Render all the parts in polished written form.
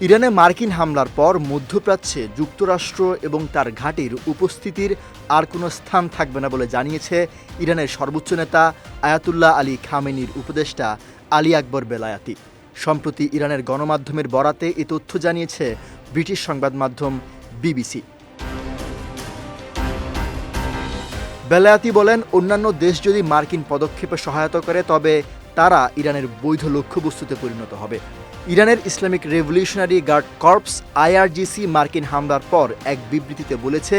ইরানে মার্কিন হামলার পর মধ্যপ্রাচ্যে যুক্তরাষ্ট্র এবং তার ঘাঁটির উপস্থিতির আর কোনো স্থান থাকবে না বলে জানিয়েছে ইরানের সর্বোচ্চ নেতা আয়াতুল্লাহ আলী খামেনির উপদেষ্টা আলী আকবর বেলায়াতি। সম্প্রতি ইরানের গণমাধ্যমের বরাতে এ তথ্য জানিয়েছে ব্রিটিশ সংবাদ মাধ্যম বিবিসি। বেলায়াতি বলেন, অন্যান্য দেশ যদি মার্কিন পদক্ষেপে সহায়তা করে তবে তারা ইরানের বৈধ লক্ষ্যবস্তুতে পরিণত হবে। ইরানের Islamic Revolutionary Guard Corps IRGC মার্কিন হামলার পর এক বিবৃতিতে বলেছে,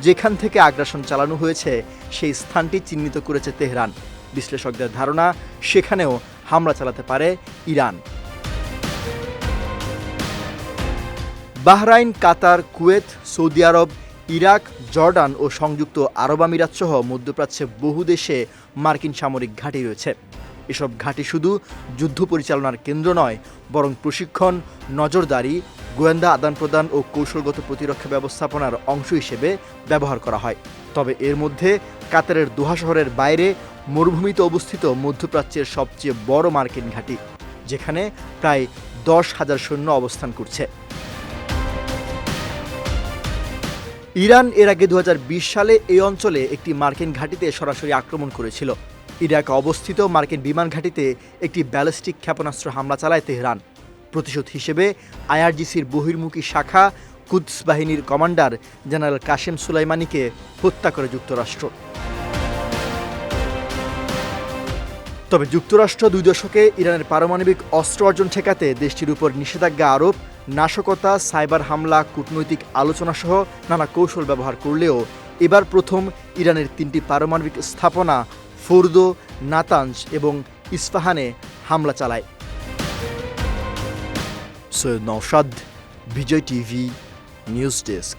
যেখান থেকে আগ্রাসন চালানো হয়েছে সেই স্থানটি চিহ্নিত করেছে তেহরান। বিশ্লেষকদের ধারণা, সেখানেও হামলা চালাতে পারে ইরান। বাহরাইন, কাতার, কুয়েত, সৌদি আরব, ইরাক, জর্ডান ও সংযুক্ত আরব আমিরাত সহ মধ্যপ্রাচ্যে বহু দেশে মার্কিন সামরিক ঘাঁটি রয়েছে। এসব ঘাঁটি শুধু যুদ্ধ পরিচালনার কেন্দ্র নয়, বরং প্রশিক্ষণ, নজরদারি, গোয়েন্দা আদান প্রদান ও কৌশলগত প্রতিরক্ষা ব্যবস্থাপনার অংশ হিসেবে ব্যবহার করা হয়। তবে এর মধ্যে কাতারের দোহা শহরের বাইরে মরুভূমিতে অবস্থিত মধ্যপ্রাচ্যের সবচেয়ে বড় মার্কিন ঘাঁটি, যেখানে প্রায় 10,000 সৈন্য অবস্থান করছে। ইরান এর আগে 2020 সালে এই অঞ্চলে একটি মার্কিন ঘাঁটিতে সরাসরি আক্রমণ করেছিল। ইরাকে অবস্থিত মার্কিন বিমান ঘাঁটিতে একটি ব্যালিস্টিক ক্ষেপণাস্ত্র হামলা চালায় তেহরান। প্রতিশোধ হিসেবে আইআরজিসির বহির্মুখী শাখা কুদস বাহিনীর কমান্ডার জেনারেল কাশেম সুলাইমানিকে হত্যা করে যুক্তরাষ্ট্র। তবে যুক্তরাষ্ট্র 2 দশকে ইরানের পারমাণবিক অস্ত্র অর্জন ঠেকাতে দেশটির উপর নিষেধাজ্ঞা আরোপ, নাশকতা, সাইবার হামলা, কূটনৈতিক আলোচনা সহ নানা কৌশল ব্যবহার করলেও এবার প্রথম ইরানের 3টি পারমাণবিক স্থাপনা ফোর্দো, নাতানজ এবং ইস্পাহানে হামলা চালায়। সৈয়দ নওশাদ, বিজয় টিভি, নিউজ ডেস্ক।